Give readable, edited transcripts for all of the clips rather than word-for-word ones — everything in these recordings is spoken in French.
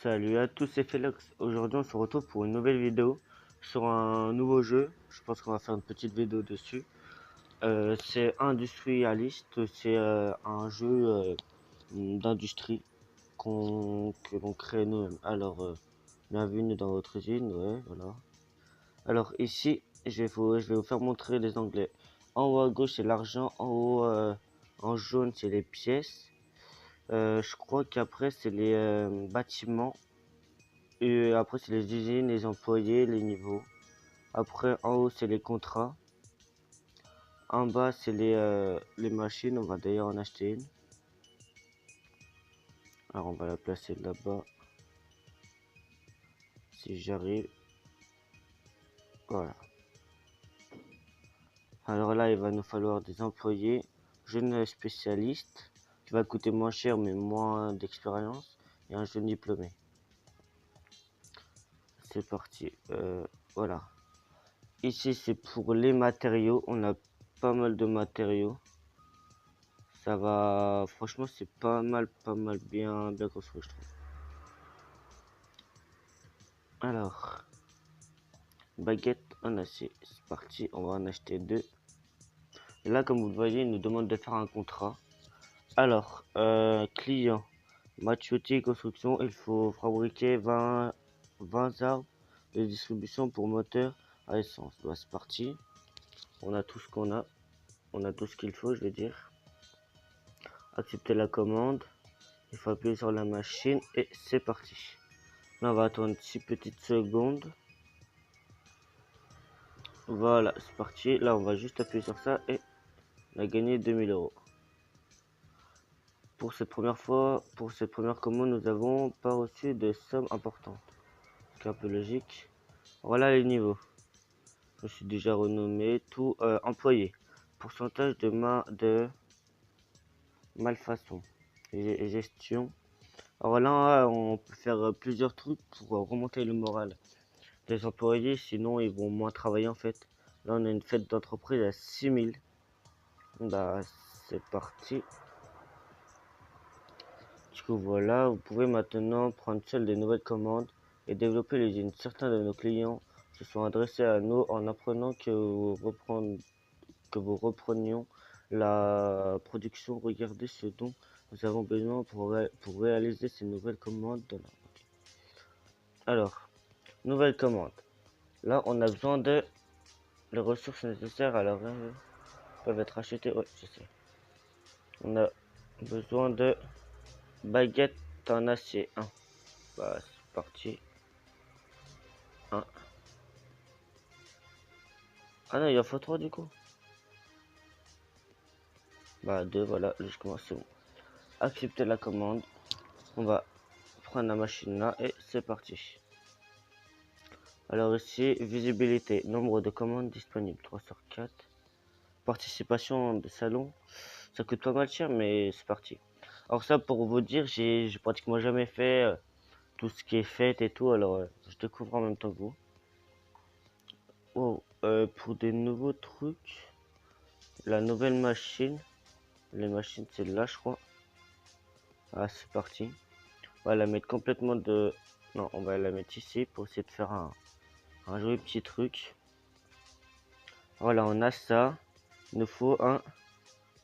Salut à tous, c'est Felix. Aujourd'hui, on se retrouve pour une nouvelle vidéo sur un nouveau jeu. Je pense qu'on va faire une petite vidéo dessus. C'est Industrialist. C'est un jeu d'industrie que l'on crée nous-mêmes. Alors, bienvenue dans votre usine. Ouais, voilà. Alors ici, je vais vous faire montrer les onglets. En haut à gauche, c'est l'argent. En haut, en jaune, c'est les pièces. Je crois qu'après, c'est les bâtiments. Et après, c'est les usines, les employés, les niveaux. Après, en haut, c'est les contrats. En bas, c'est les machines. On va d'ailleurs en acheter une. Alors, on va la placer là-bas. Si j'arrive. Voilà. Alors là, il va nous falloir des employés. Jeune spécialiste. Qui va coûter moins cher, mais moins d'expérience. Et un jeune diplômé. C'est parti. Voilà. Ici, c'est pour les matériaux. On a pas mal de matériaux. Ça va, franchement, c'est pas mal, bien construit, je trouve. Alors, baguette en acier, c'est parti, on va en acheter deux. Et là, comme vous le voyez, il nous demande de faire un contrat. Alors, client, Mathieuti Construction, il faut fabriquer 20 arbres de distribution pour moteur à essence. Bah, c'est parti, on a tout ce qu'on a, on a tout ce qu'il faut, je veux dire. Accepter la commande, il faut appuyer sur la machine et c'est parti. Là, on va attendre 6 petites secondes. Voilà, c'est parti. Là, on va juste appuyer sur ça et on a gagné 2000 euros. Pour cette première commande, nous avons pas reçu de somme importante. C'est un peu logique. Voilà les niveaux. Je suis déjà renommé. Tout employé. Pourcentage de malfaçon. Et gestion. Alors là, on peut faire plusieurs trucs pour remonter le moral des employés, sinon ils vont moins travailler en fait. Là, on a une fête d'entreprise à 6000. Bah, c'est parti. Du coup, voilà, vous pouvez maintenant prendre seul des nouvelles commandes et développer les unes. Certains de nos clients se sont adressés à nous en apprenant que vous reprenions la production. Regardez ce dont nous avons besoin pour réaliser ces nouvelles commandes. Alors, nouvelle commande. Là, on a besoin de les ressources nécessaires. Alors, peuvent être achetées. Ouais, je sais. On a besoin de baguettes en acier. 1. Bah, c'est parti. 1. Ah non, il en faut 3 du coup. Bah, 2, voilà, logiquement, c'est bon. Accepter la commande. On va prendre la machine là et c'est parti. Alors ici, visibilité, nombre de commandes disponibles, 3 sur 4. Participation de salon, ça coûte pas mal cher, mais c'est parti. Alors ça, pour vous dire, j'ai pratiquement jamais fait tout ce qui est fête et tout, alors je découvre en même temps que vous. Oh, pour des nouveaux trucs, la nouvelle machine, les machines c'est là je crois. Ah, c'est parti. On va la mettre complètement de... Non, on va la mettre ici pour essayer de faire un joli petit truc. Voilà, on a ça. Il nous faut un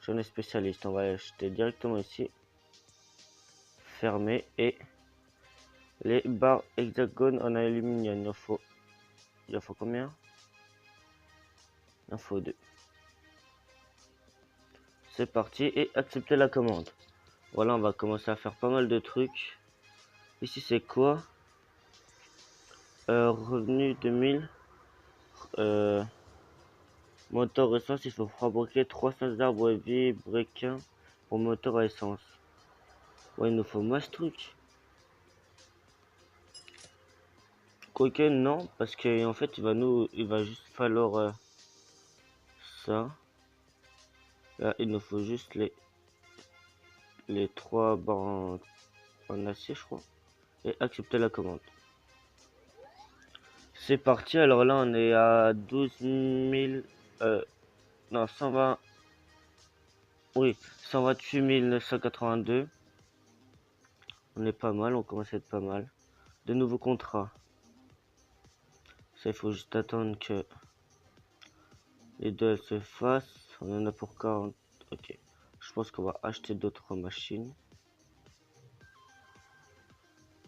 jeune spécialiste. On va l'acheter directement ici. Fermé. Et les barres hexagones en aluminium. Il en faut combien? Il en faut 2. C'est parti et accepter la commande. Voilà, on va commencer à faire pas mal de trucs. Ici, c'est quoi? Revenu 2000. Moteur essence, il faut fabriquer 300 arbres vibrequins pour moteur à essence. Ouais, il nous faut masse truc. Quoique non, parce que en fait, il va juste falloir ça. Là, il nous faut juste les 3 barres en acier, je crois. Et accepter la commande. C'est parti. Alors là, on est à 12 000. Non, 120. Oui, 128 982. On est pas mal, on commence à être pas mal. de nouveaux contrats. Ça, il faut juste attendre que les deux elles se fassent. On en a pour 40. Ok. Je pense qu'on va acheter d'autres machines.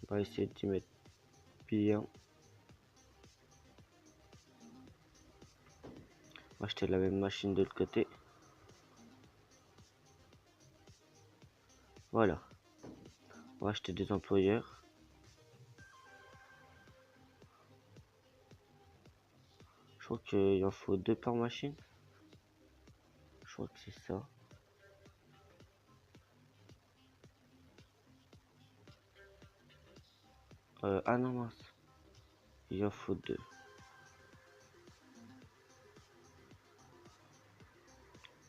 On va essayer d'y mettre bien. On va acheter la même machine de l'autre côté. Voilà. On va acheter des employeurs. Je crois qu'il en faut 2 par machine. Je crois que c'est ça. Ah non, mince. Il en faut 2.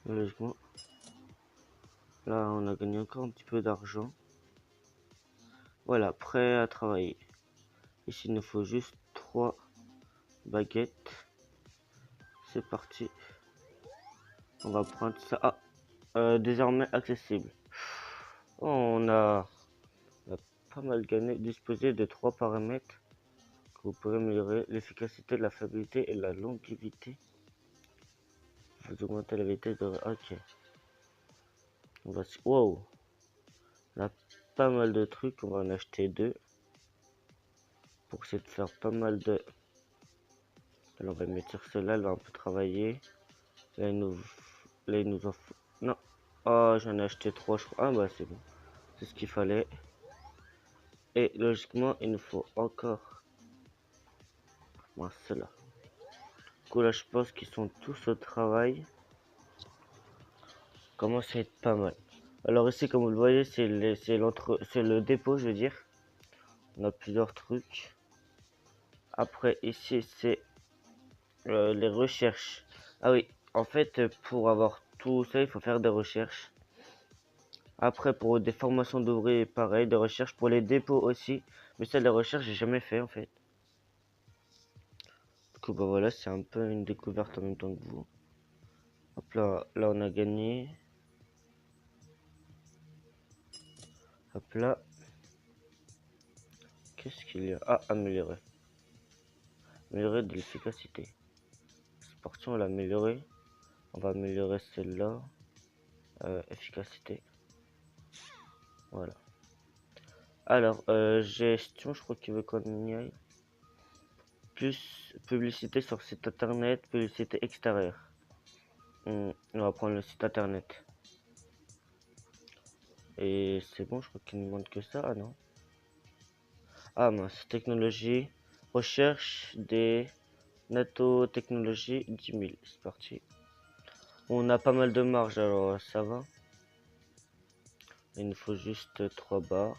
Logiquement. Là, on a gagné encore un petit peu d'argent. Voilà, prêt à travailler. Ici, il nous faut juste 3 baguettes. C'est parti. On va prendre ça. Ah, désormais accessible. On a pas mal gagné. Disposer de 3 paramètres que vous pouvez améliorer: l'efficacité, la fiabilité et la longévité. Vous augmentez la vitesse de... Ok. On va... Wow. On a pas mal de trucs. On va en acheter 2. Pour essayer de faire pas mal de... Alors on va mettre sur celle-là. Elle va un peu travailler. Là, il nous en faut... Non. Oh, j'en ai acheté 3, je crois. Ah bah c'est bon. C'est ce qu'il fallait. Et logiquement, il nous faut encore... Bon, ceux-là. Du coup, là, je pense qu'ils sont tous au travail. Commence à être pas mal. Alors ici, comme vous le voyez, c'est le dépôt, je veux dire. On a plusieurs trucs. Après, ici, c'est les recherches. Ah oui, en fait, pour avoir tout ça, il faut faire des recherches. Après, pour des formations d'ouvriers, pareil, des recherches pour les dépôts aussi. Mais ça, les recherches, j'ai jamais fait en fait. Du coup, bah voilà, c'est un peu une découverte en même temps que vous. Hop là, là on a gagné. Hop là. Qu'est-ce qu'il y a? Ah, améliorer. Améliorer de l'efficacité. C'est parti, on l'a amélioré. On va améliorer celle-là. Efficacité. Voilà. Alors, gestion, je crois qu'il veut qu'on y aille. Plus publicité sur site internet, publicité extérieure. On va prendre le site internet. Et c'est bon, je crois qu'il ne demande que ça. Ah non. Ah mince, technologie. Recherche des nanotechnologies 10 000. C'est parti. On a pas mal de marge, alors ça va. Il nous faut juste 3 barres.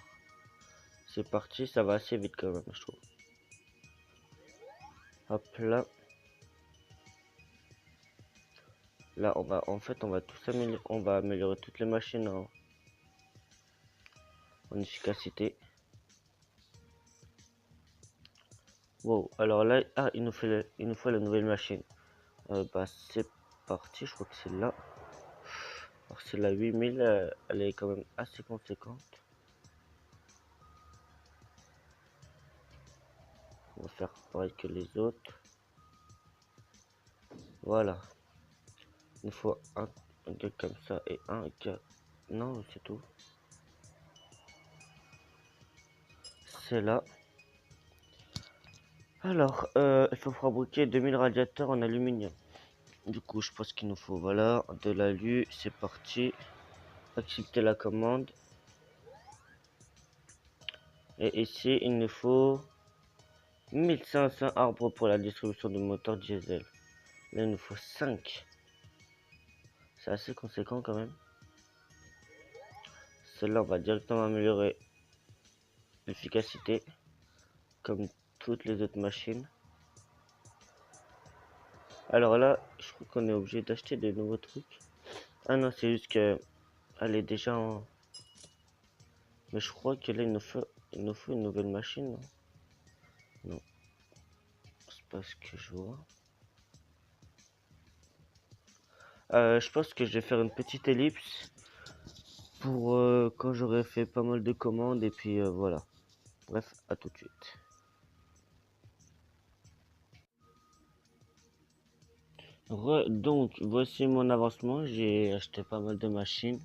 C'est parti, ça va assez vite quand même, je trouve. Hop là. Là, en fait, on va tout améliorer. On va améliorer toutes les machines en efficacité. Wow, alors là, ah, il nous faut la nouvelle machine. Bah, c'est parti, je crois que c'est là. Alors, c'est la 8000, elle est quand même assez conséquente. On va faire pareil que les autres. Voilà. Il nous faut un gars comme ça et un gars. Non, c'est tout. C'est là. Alors, il faut fabriquer 2000 radiateurs en aluminium. Du coup, je pense qu'il nous faut, voilà, de l'alu. C'est parti. Accepter la commande. Et ici, il nous faut 1500 arbres pour la distribution de moteurs diesel. Là, il nous faut 5. C'est assez conséquent quand même. Celle-là, on va directement améliorer l'efficacité, comme toutes les autres machines. Alors là, je crois qu'on est obligé d'acheter de nouveaux trucs. Ah non, c'est juste que elle est déjà en... Mais je crois que là, il nous faut une nouvelle machine, non? Non. C'est pas ce que je vois. Je pense que je vais faire une petite ellipse pour quand j'aurai fait pas mal de commandes et puis voilà. Bref, à tout de suite. Donc, voici mon avancement. J'ai acheté pas mal de machines.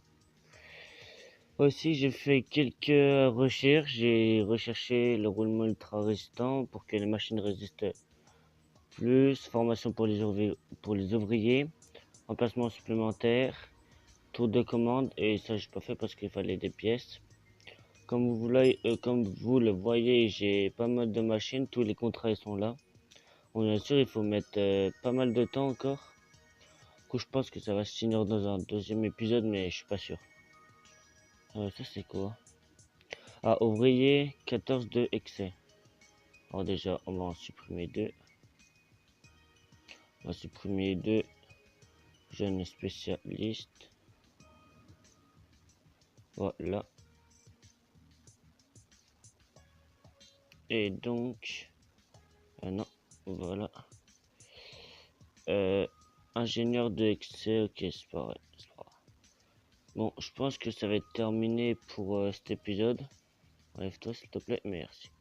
Aussi, j'ai fait quelques recherches. J'ai recherché le roulement ultra résistant pour que les machines résistent plus. Formation pour les ouvriers. Emplacement supplémentaire. Tour de commande. Et ça, j'ai pas fait parce qu'il fallait des pièces. Comme vous le voyez, j'ai pas mal de machines. Tous les contrats ils sont là. Bon, bien sûr, il faut mettre pas mal de temps encore. Du coup, je pense que ça va se finir dans un deuxième épisode, mais je suis pas sûr. Ça, c'est quoi? Ah, ouvrier 14 de excès. Alors déjà, on va en supprimer deux. On va supprimer deux jeunes spécialistes. Voilà. Et donc, non, voilà. Ingénieur de excès, ok, c'est pas vrai. Bon, je pense que ça va être terminé pour cet épisode. Enlève-toi s'il te plaît, merci.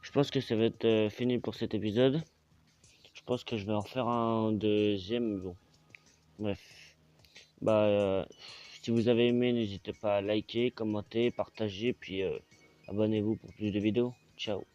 Je pense que ça va être fini pour cet épisode. Je pense que je vais en faire un deuxième. Bon, bref. Bah, si vous avez aimé, n'hésitez pas à liker, commenter, partager, puis abonnez-vous pour plus de vidéos. Ciao.